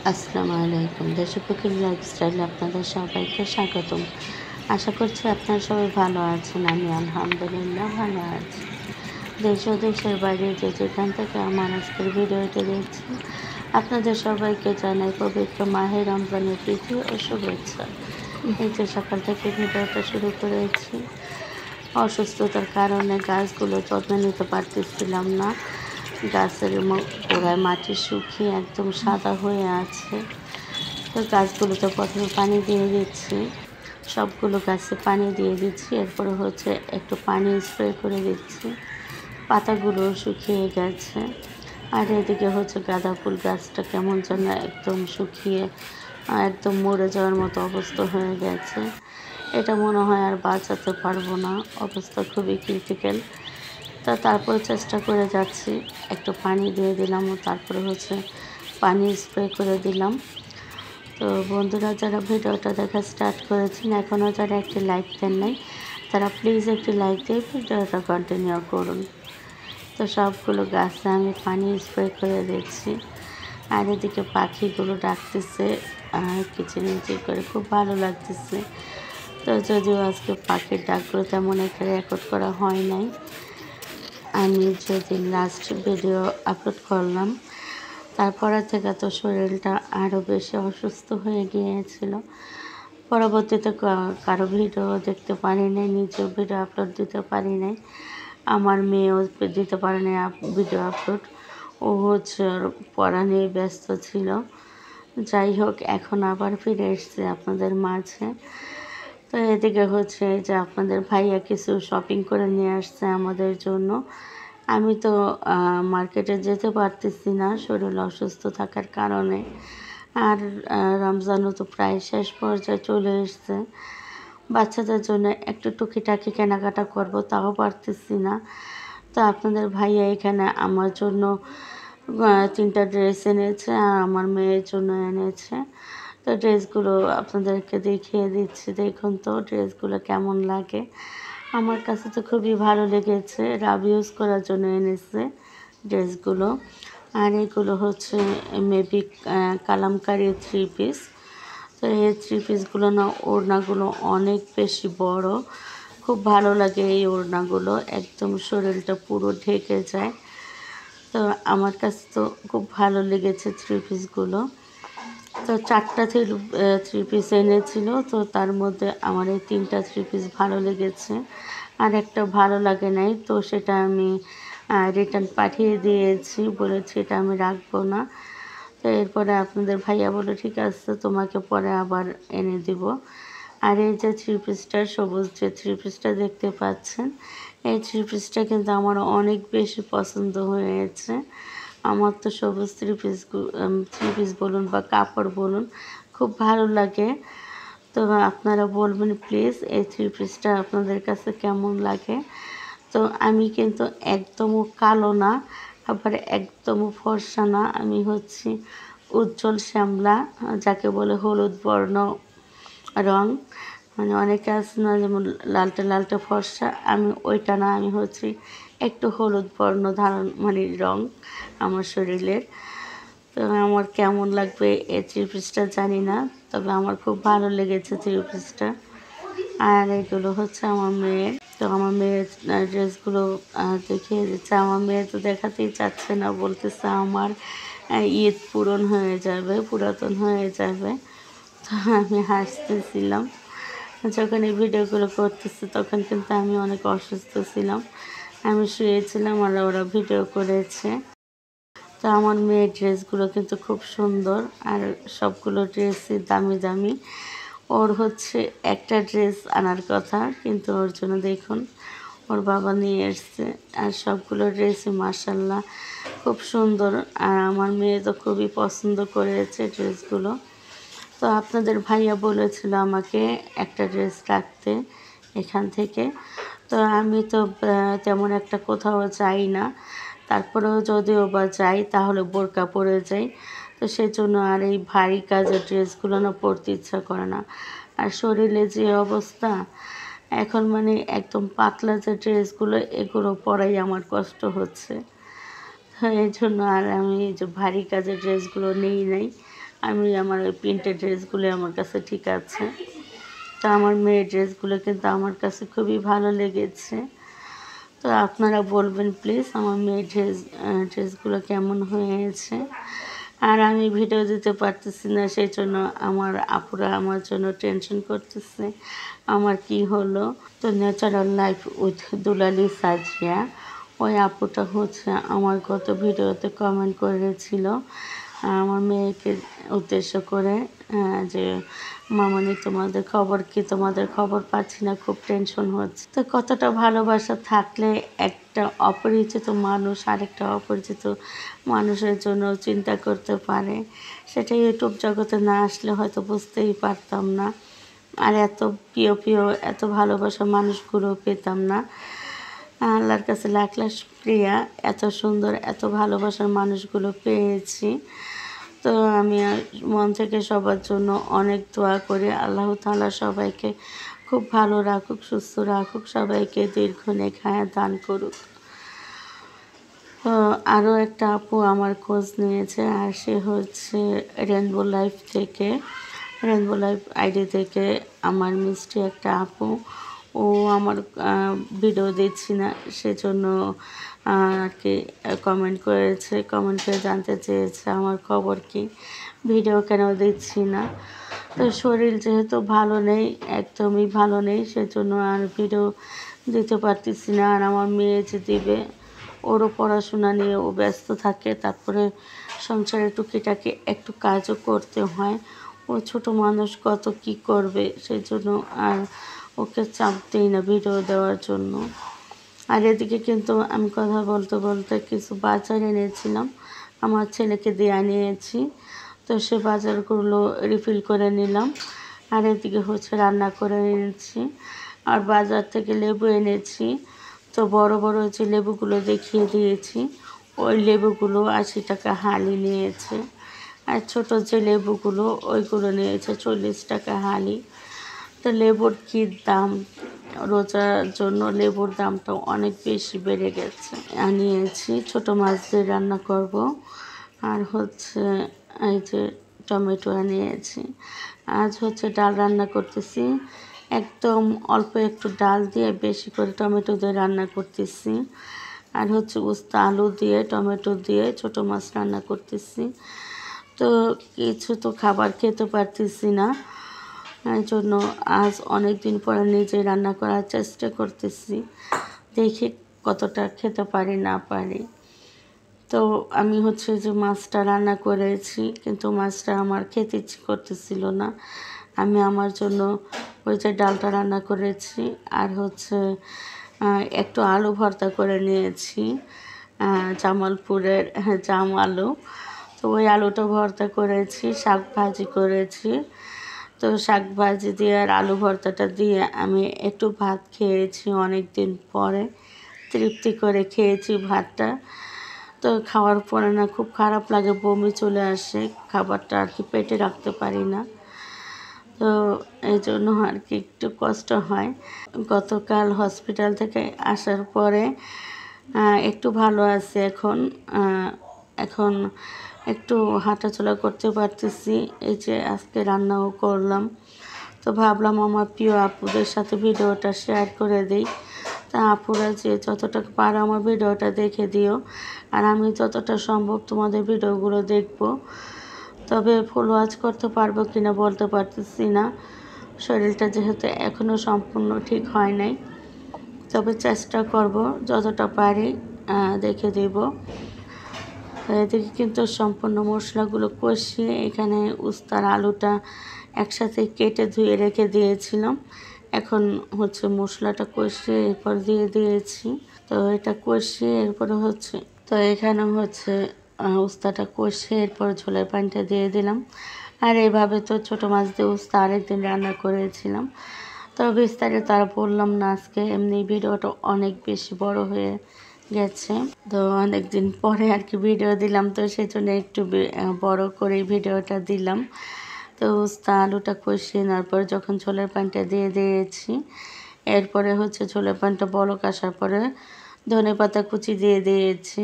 আসসালামু আলাইকুম। দেশপ্রকৃতি লাইফস্টাইলে আপনাদের সবাইকে স্বাগতম। আশা করছি আপনারা সবাই ভালো আছেন। আমি আলহামদুলিল্লাহ ভালো আছি। দেশ ও দেশের বাইরে যে যেখান থেকে আমার আজকের ভিডিওটি দেখছেন, আপনাদের সবাইকে জানাই পবিত্র মাহে রমজানের প্রীতি ও শুভেচ্ছা। এই যে সকাল থেকে ভিডিওটা শুরু করেছি, অসুস্থতার কারণে গাছগুলো যত্ন নিতে পারতেছিলাম না। গাছের গোড়ায় মাটি শুকিয়ে একদম সাদা হয়ে আছে। তো গাছগুলোতে প্রথমে পানি দিয়ে দিচ্ছি, সবগুলো গাছে পানি দিয়ে দিচ্ছি, এরপরে হচ্ছে একটু পানি স্প্রে করে দিচ্ছি। পাতাগুলো শুকিয়ে গেছে। আর এদিকে হচ্ছে গাঁদা ফুল গাছটা কেমন যেন একদম শুকিয়ে একদম মরে যাওয়ার মতো অবস্থা হয়ে গেছে। এটা মনে হয় আর বাঁচাতে পারবো না, অবস্থা খুবই ক্রিটিক্যাল। তারপরে চেষ্টা করে যাচ্ছি, একটু পানি দিয়ে দিলাম ও তারপরে হচ্ছে পানি স্প্রে করে দিলাম। তো বন্ধুরা, যারা ভিডিওটা দেখা স্টার্ট করেছেন, এখনও যারা একটি লাইক দেন নাই, তারা প্লিজ একটি লাইক দিয়ে ভিডিওটা কন্টিনিউ করুন। তো সবগুলো গাছে আমি পানি স্প্রে করে দিচ্ছি। আর এদিকে পাখিগুলো ডাকতেছে কিচিরমিচির করে, খুব ভালো লাগতেছে। তো যদিও আজকে পাখির ডাকগুলো তেমন একটা রেকর্ড করা হয় নাই। আমি যেদিন লাস্ট ভিডিও আপলোড করলাম, তারপর থেকে তো শরীরটা আরও বেশি অসুস্থ হয়ে গিয়েছিল। পরবর্তীতে কারো ভিডিও দেখতে পারি নাই, নিজেও ভিডিও আপলোড দিতে পারি নাই, আমার মেয়েও দিতে পারে নাই ভিডিও আপলোড। ও হচ্ছে পড়া নিয়ে ব্যস্ত ছিল। যাই হোক, এখন আবার ফিরে এসছে আপনাদের মাঝে। তো এদিকে হচ্ছে যে আপনাদের ভাইয়া কিছু শপিং করে নিয়ে আসছে আমাদের জন্য। আমি তো মার্কেটে যেতে পারতেছি না শরীর অসুস্থ থাকার কারণে। আর রমজানও তো প্রায় শেষ পর্যায়ে চলে এসছে। বাচ্চাদের জন্য একটু টুকিটাকি কেনাকাটা করব, তাও পারতেছি না। তো আপনাদের ভাইয়া এখানে আমার জন্য 3টা ড্রেস এনেছে আর আমার মেয়ের জন্য এনেছে। তো ড্রেসগুলো আপনাদেরকে দেখিয়ে দিচ্ছি, দেখুন তো ড্রেসগুলো কেমন লাগে। আমার কাছে তো খুবই ভালো লেগেছে, রাব ইউজ করার জন্য এনেছে ড্রেসগুলো। আর এগুলো হচ্ছে মেবি কালামকারি 3 পিস। তো এই 3 পিসগুলো না, ওড়নাগুলো অনেক বেশি বড়, খুব ভালো লাগে এই ওড়নাগুলো, একদম শরীরটা পুরো ঢেকে যায়। তো আমার কাছে তো খুব ভালো লেগেছে 3 পিসগুলো। তো 4টা 3 পিস এনেছিল, তো তার মধ্যে আমার এই 3টা 3 পিস ভালো লেগেছে, আর একটা ভালো লাগে নাই। তো সেটা আমি রিটার্ন পাঠিয়ে দিয়েছি, বলেছি এটা আমি রাখবো না। তো এরপরে আপনাদের ভাইয়া বলে ঠিক আছে, তোমাকে পরে আবার এনে দিব। আর এই যে 3 পিসটা, সবুজ যে 3 পিসটা দেখতে পাচ্ছেন, এই 3 পিসটা কিন্তু আমার অনেক বেশি পছন্দ হয়েছে। আমার তো সবুজ 3 পিস বলুন বা কাপড় বলুন, খুব ভালো লাগে। তো আপনারা বলবেন প্লিজ এই 3 পিসটা আপনাদের কাছে কেমন লাগে। তো আমি কিন্তু একদমও কালো না, আবার একদমও ফর্সা না, আমি হচ্ছি উজ্জ্বল শ্যামলা, যাকে বলে হলুদ বর্ণ রং। মানে অনেকে আছে না, যেমন লালটে লালটে ফর্সা, আমি ওইটা না, আমি হচ্ছি একটু হলুদ বর্ণ ধারণ মানে রং আমার শরীরের। তো আমার কেমন লাগবে এই 3 পিসটা জানি না, তবে আমার খুব ভালো লেগেছে 3 পিসটা। আর এগুলো হচ্ছে আমার মেয়ের। তো আমার মেয়ের ড্রেসগুলো দেখিয়ে দিচ্ছে। আমার মেয়ে তো দেখাতেই চাচ্ছে না, বলতেছে আমার ঈদ পূরণ হয়ে যাবে, পুরাতন হয়ে যাবে। তো আমি হাসতেছিলাম। যখন এই ভিডিওগুলো করতেছি তখন কিন্তু আমি অনেক অসুস্থ ছিলাম, আমি শুয়েছিলাম আর ওরা ভিডিও করেছে। তো আমার মেয়ের ড্রেসগুলো কিন্তু খুব সুন্দর, আর সবগুলো ড্রেসই দামি দামি। ওর হচ্ছে একটা ড্রেস আনার কথা, কিন্তু ওর জন্য দেখুন ওর বাবা নিয়ে এসছে। আর সবগুলো ড্রেসই মাশাল্লাহ খুব সুন্দর, আর আমার মেয়ে তো খুবই পছন্দ করেছে ড্রেসগুলো। তো আপনাদের ভাইয়া বলেছিল আমাকে একটা ড্রেস রাখতে এখান থেকে। তো আমি তো তেমন একটা কোথাও যাই না, তারপরেও যদিও বা যাই তাহলে বোরকা পরে যাই। তো সেই জন্য আর এই ভারী কাজের ড্রেসগুলো না পরতে ইচ্ছা করে না। আর শরীরে যে অবস্থা এখন, মানে একদম পাতলা যে ড্রেসগুলো, এগুলো পরাই আমার কষ্ট হচ্ছে। হ্যাঁ, এই জন্য আর আমি এই যে ভারী কাজের ড্রেসগুলো নেই নাই। আমি আমার ওই প্রিন্টেড ড্রেসগুলো আমার কাছে ঠিক আছে। তো আমার মেয়ের ড্রেসগুলো কিন্তু আমার কাছে খুবই ভালো লেগেছে। তো আপনারা বলবেন প্লিজ আমার মেয়ের ড্রেসগুলো কেমন হয়েছে। আর আমি ভিডিও দিতে পারতেছি না, সেই জন্য আমার আপুরা আমার জন্য টেনশন করতেছে আমার কি হলো। তো ন্যাচারাল লাইফ উইথ দুলালি সাজিয়া, ওই আপুটা হচ্ছে আমার গত ভিডিওতে কমেন্ট করেছিল আমার মেয়েকে উদ্দেশ্য করে যে মামনি তোমাদের খবর কি, তোমাদের খবর পাচ্ছি না, খুব টেনশন হচ্ছে। তো কতটা ভালোবাসা থাকলে একটা অপরিচিত মানুষ আরেকটা অপরিচিত মানুষের জন্য চিন্তা করতে পারে, সেটা ইউটিউব জগতে না আসলে হয়তো বুঝতেই পারতাম না। আর এত প্রিয় প্রিয় এত ভালোবাসা মানুষগুলো পেতাম না। আল্লাহর কাছে লাখ লাখ শুকরিয়া, এত সুন্দর এত ভালোবাসার মানুষগুলো পেয়েছি। তো আমি মন থেকে সবার জন্য অনেক দোয়া করি, আল্লাহ তাআলা সবাইকে খুব ভালো রাখুক, সুস্থ রাখুক, সবাইকে দীর্ঘ নেক হায়াত দান করুক। তো আরও একটা আপু আমার খোঁজ নিয়েছে, আর সে হচ্ছে রেনবো লাইফ থেকে, রেনবো লাইফ আইডি থেকে আমার মিষ্টি একটা আপু। ও আমার ভিডিও দিচ্ছি না সেজন্য আর কি কমেন্ট করেছে, কমেন্ট করে জানতে চেয়েছে আমার খবর কি, ভিডিও কেন দিচ্ছি না। তো শরীর যেহেতু ভালো নেই, একদমই ভালো নেই, সেজন্য আর ভিডিও দিতে পারতেছি না। আর আমার মেয়ে যে দিবে, ওরও পড়াশোনা নিয়ে ও ব্যস্ত থাকে, তারপরে সংসারে টুকিটাকি একটু কাজও করতে হয়। ও ছোট মানুষ, কত কি করবে, সেই জন্য আর ওকে চাপ দিই না ভিডিও দেওয়ার জন্য। আর এদিকে কিন্তু আমি কথা বলতে বলতে কিছু বাজার এনেছিলাম, আমার ছেলেকে দিয়ে আনিয়েছি। তো সে বাজারগুলো রিফিল করে নিলাম। আর এদিকে হচ্ছে রান্না করে এনেছি। আর বাজার থেকে লেবু এনেছি। তো বড় বড় যে লেবুগুলো দেখিয়ে দিয়েছি, ওই লেবুগুলো 80 টাকা হালি নিয়েছে। আর ছোট যে লেবুগুলো ওইগুলো নিয়েছে 40 টাকা হালি। তো লেবুর কী দাম, রোজার জন্য লেবুর দামটা অনেক বেশি বেড়ে গেছে। আনিয়েছি ছোট মাছ দিয়ে রান্না করব। আর হচ্ছে এই যে টমেটো আনিয়েছি। আজ হচ্ছে ডাল রান্না করতেছি, একদম অল্প একটু ডাল দিয়ে বেশি করে টমেটো দিয়ে রান্না করতেছি। আর হচ্ছে উস্তা আলু দিয়ে টমেটো দিয়ে ছোট মাছ রান্না করতেছি। তো কিছু তো খাবার খেতে পারতেছি না, এই জন্য আজ অনেক দিন পরে নিজে রান্না করার চেষ্টা করতেছি, দেখি কতটা খেতে পারি না পারি। তো আমি হচ্ছে যে মাছটা রান্না করেছি, কিন্তু মাছটা আমার খেতে ইচ্ছে করতেছিল না। আমি আমার জন্য ওই যে ডালটা রান্না করেছি, আর হচ্ছে একটু আলু ভর্তা করে নিয়েছি, জামালপুরের জাম আলু। তো ওই আলুটা ভর্তা করেছি, শাক ভাজি করেছি। তো শাক ভাজি দিয়ে আর আলু ভর্তাটা দিয়ে আমি একটু ভাত খেয়েছি, অনেক দিন পরে তৃপ্তি করে খেয়েছি ভাতটা। তো খাওয়ার পরে না খুব খারাপ লাগে, বমি চলে আসে, খাবারটা আর কি পেটে রাখতে পারি না। তো এই জন্য আর কি একটু কষ্ট হয়। গতকাল হসপিটাল থেকে আসার পরে একটু ভালো আছে এখন, এখন একটু হাঁটাচলা করতে পারতেছি। এই যে আজকে রান্নাও করলাম, তো ভাবলাম আমার প্রিয় আপুদের সাথে ভিডিওটা শেয়ার করে দিই। তা আপুরা যে যতটা পারো আমার ভিডিওটা দেখে দিও, আর আমি যতটা সম্ভব তোমাদের ভিডিওগুলো দেখব। তবে ফুল ওয়াচ করতে পারবো কিনা বলতে পারতেছি না, শরীরটা যেহেতু এখনও সম্পূর্ণ ঠিক হয় নাই। তবে চেষ্টা করব যতটা পারি দেখে দেব। এদিকে কিন্তু সম্পূর্ণ মশলাগুলো কষিয়ে এখানে উস্তার আলুটা একসাথে কেটে ধুয়ে রেখে দিয়েছিলাম। এখন হচ্ছে মশলাটা কষিয়ে এরপর দিয়ে দিয়েছি। তো এটা কষিয়ে এরপরে হচ্ছে, তো এখানে হচ্ছে উস্তাটা কষিয়ে এরপর ঝোলের পানিটা দিয়ে দিলাম। আর এইভাবে তো ছোটো মাছ দিয়ে উস্তা আরেকদিন রান্না করেছিলাম। তো বিস্তারিত আর বললাম না আজকে, এমনি ভিডিওটা অনেক বেশি বড় হয়ে গেছে। তো অনেক দিন পরে আর কি ভিডিও দিলাম, তো সেই জন্য একটু বড় করে ভিডিওটা দিলাম। তো উস্তা আলুটা কষিয়ে নেওয়ার পরে যখন ঝোলের পানিটা দিয়ে দিয়েছি, এরপরে হচ্ছে ঝোলের পানিটা বলক আসার পরে ধনেপাতা কুচি দিয়ে দিয়েছি।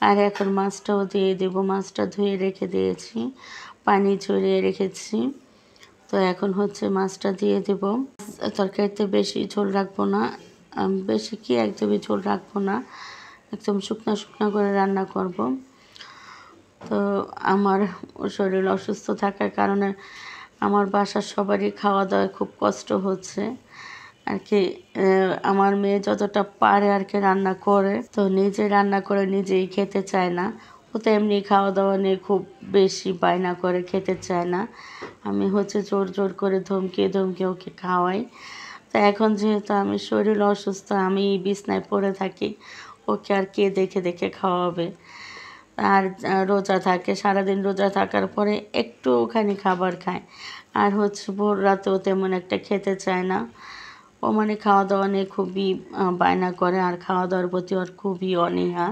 আর এখন মাছটাও দিয়ে দেব, মাছটা ধুয়ে রেখে দিয়েছি, পানি ঝরিয়ে রেখেছি। তো এখন হচ্ছে মাছটা দিয়ে দেব। তরকারিতে বেশি ঝোল রাখবো না, বেশি কি একদমই ঝোল রাখবো না, একদম শুকনো শুকনো করে রান্না করব। তো আমার শরীর অসুস্থ থাকার কারণে আমার বাসার সবারই খাওয়া দাওয়ায় খুব কষ্ট হচ্ছে আর কি। আমার মেয়ে যতটা পারে আর কি রান্না করে, তো নিজে রান্না করে নিজেই খেতে চায় না। ও তো এমনি খাওয়া দাওয়া নিয়ে খুব বেশি বায়না করে, খেতে চায় না। আমি হচ্ছে জোর জোর করে ধমকিয়ে ধমকিয়ে ওকে খাওয়াই। তো এখন যেহেতু আমি শরীর অসুস্থ, আমি বিছনায় পড়ে থাকি, ওকে আর কে দেখে দেখে খাওয়াবে। আর রোজা থাকে, সারাদিন রোজা থাকার পরে একটুখানি খাবার খায়, আর হচ্ছে ভোর রাতেও তেমন একটা খেতে চায় না। ও মানে খাওয়া দাওয়া নিয়ে খুবই বায়না করে, আর খাওয়া দাওয়ার প্রতি ওর খুবই অনীহা।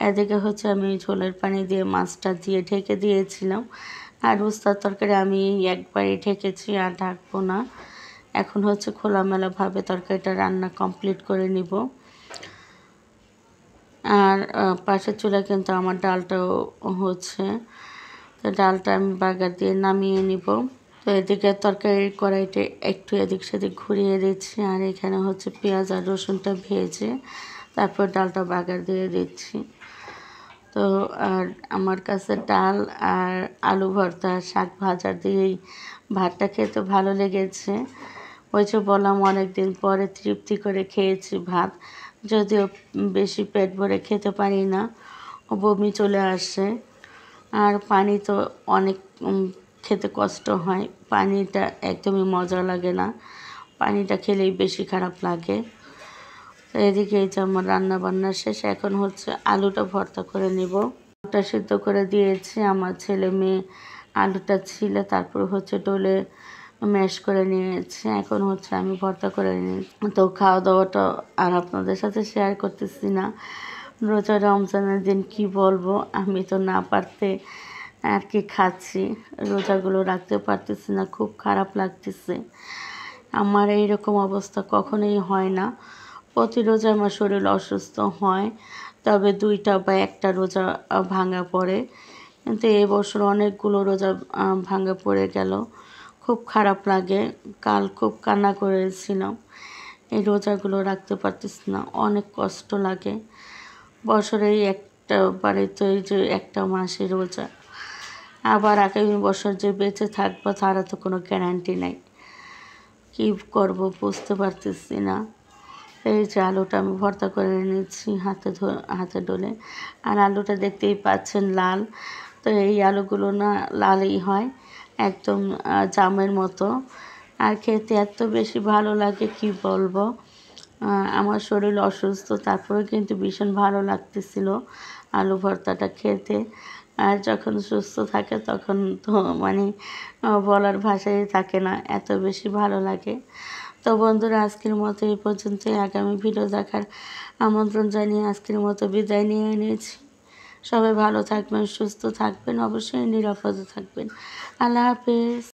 এদিকে হচ্ছে আমি ঝোলের পানি দিয়ে মাছটা দিয়ে ঢেকে দিয়েছিলাম, আর উস্তার তরকারি আমি একবারই ঢেকেছি, আর ঢাকবো না। এখন হচ্ছে খোলামেলাভাবে তরকারিটা রান্না কমপ্লিট করে নিব। আর পাশের চুলা কিন্তু আমার ডালটাও হচ্ছে, তো ডালটা আমি বাগার দিয়ে নামিয়ে নিব। তো এদিকে তরকারির কড়াইতে একটু এদিক সেদিক ঘুরিয়ে দিচ্ছি, আর এখানে হচ্ছে পেঁয়াজ আর রসুনটা ভেজে তারপর ডালটা বাগার দিয়ে দিচ্ছি। তো আর আমার কাছে ডাল আর আলু ভর্তা শাক ভাজা দিয়েই ভাতটা খেতে ভালো লেগেছে। ওই যে বললাম অনেক দিন পরে তৃপ্তি করে খেয়েছি ভাত, যদিও বেশি পেট ভরে খেতে পারি না, বমি চলে আসে। আর পানি তো অনেক খেতে কষ্ট হয়, পানিটা একদমই মজা লাগে না, পানিটা খেলেই বেশি খারাপ লাগে। তো এদিকে এই যে আমার রান্না বান্না শেষ, এখন হচ্ছে আলুটা ভর্তা করে নেব। আলুটা সিদ্ধ করে দিয়েছি, আমার ছেলে মেয়ে আলুটা ছিলে তারপর হচ্ছে ডোলে ম্যাশ করে নিয়েছি, এখন হচ্ছে আমি ভর্তা করে নিয়েছি। তো খাওয়া দাওয়াটা আর আপনাদের সাথে শেয়ার করতেছি না। রোজা রমজানের দিন কি বলবো, আমি তো না পারতে আর কি খাচ্ছি, রোজাগুলো রাখতে পারতেছি না, খুব খারাপ লাগতেছে। আমার এইরকম অবস্থা কখনোই হয় না, প্রতি রোজা আমার শরীর অসুস্থ হয়, তবে 2টা বা 1টা রোজা ভাঙা পড়ে, কিন্তু এবছর অনেকগুলো রোজা ভাঙা পড়ে গেল, খুব খারাপ লাগে। কাল খুব কান্না করেছিলাম, এই রোজাগুলো রাখতে পারতেছি না, অনেক কষ্ট লাগে। বছরে একটা বারে তো এই যে একটা মাসে রোজা, আবার আগামী বছর যে বেঁচে থাকবো তারা তো কোনো গ্যারান্টি নেই, কী করবো বুঝতে পারতেছি না। এই যে আলুটা আমি ভর্তা করে নিচ্ছি হাতে ডলে, আর আলুটা দেখতেই পাচ্ছেন লাল। তো এই আলুগুলো না লালই হয়, একদম জামের মতো, আর খেতে এত বেশি ভালো লাগে কি বলবো। আমার শরীর অসুস্থ, তারপরে কিন্তু ভীষণ ভালো লাগতেছিল আলু ভর্তাটা খেতে। আর যখন সুস্থ থাকে তখন তো মানে বলার ভাষাই থাকে না, এত বেশি ভালো লাগে। তো বন্ধুরা, আজকের মতো এই পর্যন্তই, আগামী ভিডিও দেখার আমন্ত্রণ জানিয়ে আজকের মতো বিদায় নিয়ে নিয়েছি। সবাই ভালো থাকবেন, সুস্থ থাকবেন, অবশ্যই নিরাপদে থাকবেন। আল্লাহ হাফেজ।